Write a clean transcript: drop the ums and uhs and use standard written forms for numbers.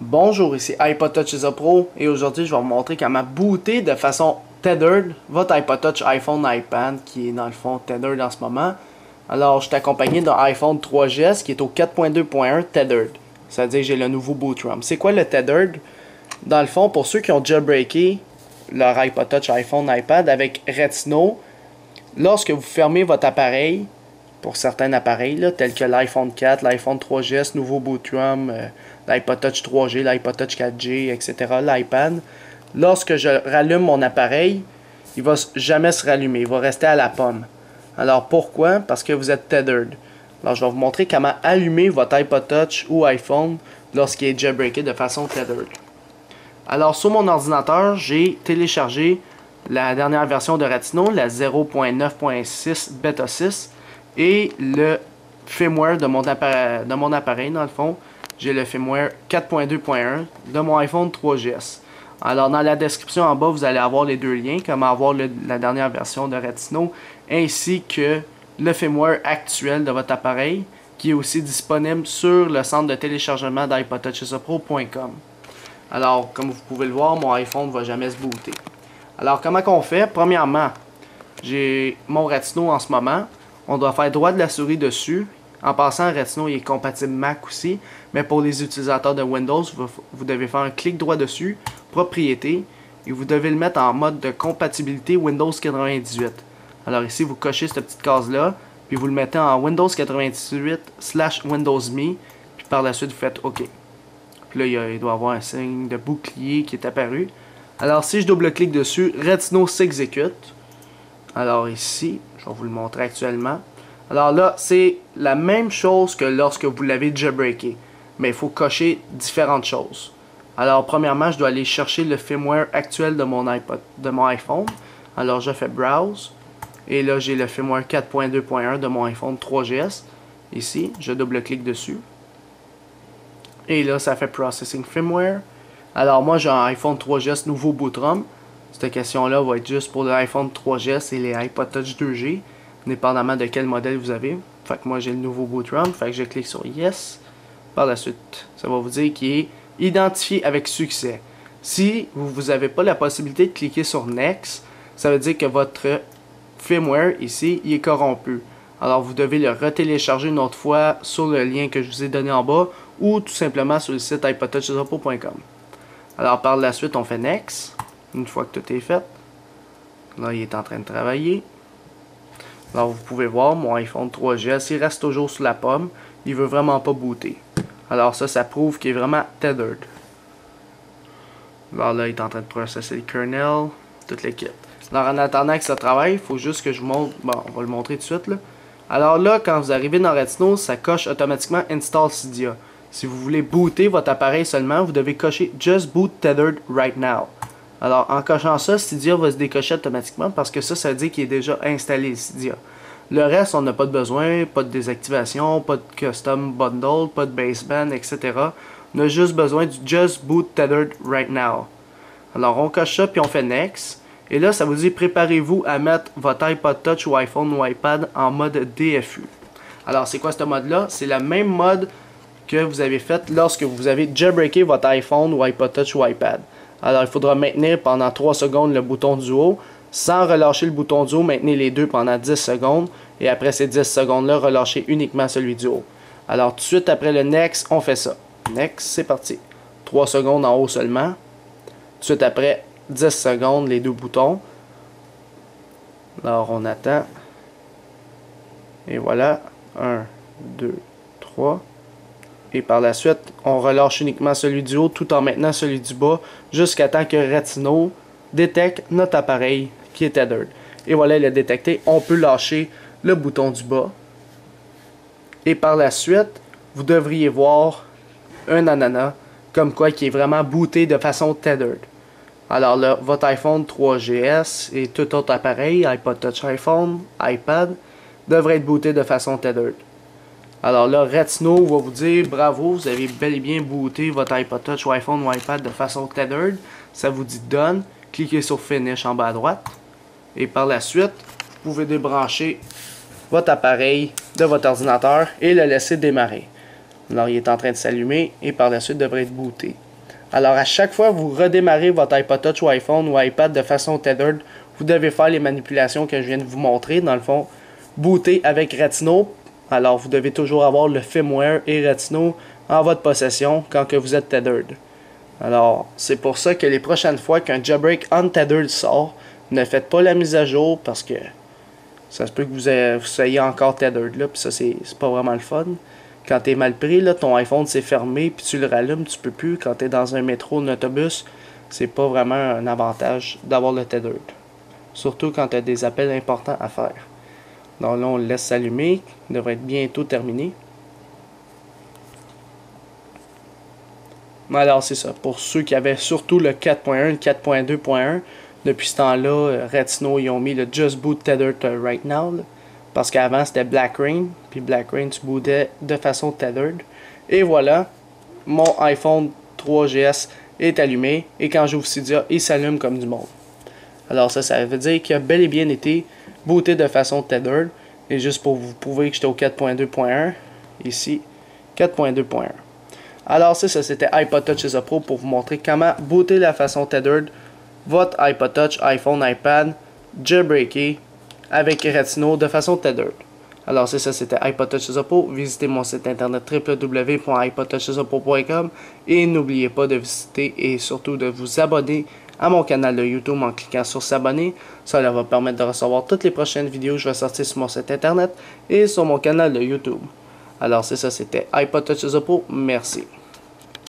Bonjour, ici iPod Touch Isa Pro et aujourd'hui je vais vous montrer comment booter de façon tethered votre iPod Touch iPhone iPad qui est dans le fond tethered en ce moment. Alors je suis accompagné d'un iPhone 3GS qui est au 4.2.1 tethered. C'est-à-dire que j'ai le nouveau boot ROM. C'est quoi le tethered? Dans le fond, pour ceux qui ont jailbreaké leur iPod Touch iPhone iPad avec Retino, lorsque vous fermez votre appareil, pour certains appareils, là, tels que l'iPhone 4, l'iPhone 3GS, nouveau boot ROM, l'iPod Touch 3G, l'iPod Touch 4G, etc., l'iPad, lorsque je rallume mon appareil, il ne va jamais se rallumer, il va rester à la pomme. Alors pourquoi? Parce que vous êtes tethered. Alors je vais vous montrer comment allumer votre iPod Touch ou iPhone lorsqu'il est jailbreaké de façon tethered. Alors sur mon ordinateur, j'ai téléchargé la dernière version de Retino, la 0.9.6 Beta 6, et le firmware de mon appareil, dans le fond, j'ai le firmware 4.2.1 de mon iPhone 3GS. Alors dans la description en bas, vous allez avoir les deux liens, comment avoir la dernière version de Retino, ainsi que le firmware actuel de votre appareil, qui est aussi disponible sur le centre de téléchargement d'iPodTouchIsaPro.com. Alors, comme vous pouvez le voir, mon iPhone ne va jamais se booter. Alors, comment qu'on fait? Premièrement, j'ai mon Retino en ce moment. On doit faire droit de la souris dessus. En passant, Retino il est compatible Mac aussi. Mais pour les utilisateurs de Windows, vous devez faire un clic droit dessus, propriété, et vous devez le mettre en mode de compatibilité Windows 98. Alors ici, vous cochez cette petite case-là, puis vous le mettez en Windows 98/Windows Me, puis par la suite, vous faites OK. Puis là, il doit y avoir un signe de bouclier qui est apparu. Alors, si je double-clique dessus, Retino s'exécute. Alors ici, je vais vous le montrer actuellement. Alors là, c'est la même chose que lorsque vous l'avez jailbreaké. Mais il faut cocher différentes choses. Alors, premièrement, je dois aller chercher le firmware actuel de mon iPhone. Alors, je fais Browse. Et là, j'ai le firmware 4.2.1 de mon iPhone 3GS. Ici, je double-clique dessus. Et là, ça fait Processing Firmware. Alors, moi, j'ai un iPhone 3GS nouveau boot ROM. Cette question-là va être juste pour l'iPhone 3GS et les iPod Touch 2G, dépendamment de quel modèle vous avez. Fait que moi, j'ai le nouveau boot ROM. Fait que je clique sur Yes. Par la suite, ça va vous dire qu'il est identifié avec succès. Si vous n'avez pas la possibilité de cliquer sur Next, ça veut dire que votre firmware ici, il est corrompu. Alors, vous devez le retélécharger une autre fois sur le lien que je vous ai donné en bas ou tout simplement sur le site iPodTouchIsaPro.com. Alors, par la suite, on fait Next. Une fois que tout est fait. Là, il est en train de travailler. Alors, vous pouvez voir, mon iPhone 3GS, il reste toujours sous la pomme. Il veut vraiment pas booter. Alors ça prouve qu'il est vraiment tethered. Alors là, il est en train de processer le kernel, toute l'équipe. Alors, en attendant que ça travaille, il faut juste que je vous montre. Bon, on va le montrer tout de suite, là. Alors là, quand vous arrivez dans Retino, ça coche automatiquement Install Cydia. Si vous voulez booter votre appareil seulement, vous devez cocher Just Boot Tethered Right Now. Alors, en cochant ça, Cydia va se décocher automatiquement parce que ça veut dire qu'il est déjà installé, Cydia. Le reste, on n'a pas de besoin, pas de désactivation, pas de custom bundle, pas de baseband, etc. On a juste besoin du Just Boot Tethered Right Now. Alors, on coche ça, puis on fait Next. Et là, ça vous dit, préparez-vous à mettre votre iPod Touch ou iPhone ou iPad en mode DFU. Alors, c'est quoi ce mode-là? C'est le même mode que vous avez fait lorsque vous avez jailbreaké votre iPhone ou iPod Touch ou iPad. Alors, il faudra maintenir pendant 3 secondes le bouton du haut. Sans relâcher le bouton du haut, maintenez les deux pendant 10 secondes. Et après ces 10 secondes-là, relâchez uniquement celui du haut. Alors, tout de suite après le Next, on fait ça. Next, c'est parti. 3 secondes en haut seulement. Tout de suite après, 10 secondes, les deux boutons. Alors, on attend. Et voilà. 1, 2, 3. Et par la suite, on relâche uniquement celui du haut tout en maintenant celui du bas jusqu'à temps que Retino détecte notre appareil qui est tethered. Et voilà, il a détecté. On peut lâcher le bouton du bas. Et par la suite, vous devriez voir un ananas comme quoi qui est vraiment booté de façon tethered. Alors là, votre iPhone 3GS et tout autre appareil, iPod Touch iPhone, iPad, devrait être booté de façon tethered. Alors là, Retino va vous dire bravo, vous avez bel et bien booté votre iPod Touch ou iPhone ou iPad de façon tethered. Ça vous dit Done. Cliquez sur Finish en bas à droite. Et par la suite, vous pouvez débrancher votre appareil de votre ordinateur et le laisser démarrer. Alors il est en train de s'allumer et par la suite devrait être booté. Alors à chaque fois que vous redémarrez votre iPod Touch ou iPhone ou iPad de façon tethered, vous devez faire les manipulations que je viens de vous montrer. Dans le fond, booter avec Retino. Alors vous devez toujours avoir le firmware et Retino en votre possession quand que vous êtes tethered. Alors c'est pour ça que les prochaines fois qu'un jailbreak untethered sort, ne faites pas la mise à jour parce que ça se peut que vous soyez encore tethered là, puis ça c'est pas vraiment le fun. Quand t'es mal pris, là, ton iPhone s'est fermé, puis tu le rallumes, tu peux plus. Quand t'es dans un métro, un autobus, c'est pas vraiment un avantage d'avoir le tethered. Surtout quand t'as des appels importants à faire. Donc là, on le laisse s'allumer, il devrait être bientôt terminé. Alors c'est ça, pour ceux qui avaient surtout le 4.1, le 4.2.1, depuis ce temps-là, Retino, ils ont mis le Just Boot Tethered Right Now, là. Parce qu'avant c'était Black Rain, puis Black Rain tu bootais de façon tethered. Et voilà, mon iPhone 3GS est allumé, et quand j'ouvre Cydia, il s'allume comme du monde. Alors ça veut dire qu'il a bel et bien été booté de façon tethered. Et juste pour vous prouver que j'étais au 4.2.1, ici, 4.2.1. Alors ça c'était iPod Touch is a Pro pour vous montrer comment booter la façon tethered votre iPod Touch, iPhone, iPad, jailbreaké avec Retino de façon tethered. Alors c'est ça, c'était iPod Touch is a Pro. Visitez mon site internet www.ipodtouchisaPro.com et n'oubliez pas de visiter et surtout de vous abonner à mon canal de YouTube en cliquant sur s'abonner. Cela va permettre de recevoir toutes les prochaines vidéos que je vais sortir sur mon site internet et sur mon canal de YouTube. Alors c'est ça, c'était iPod Touch is a Pro. Merci.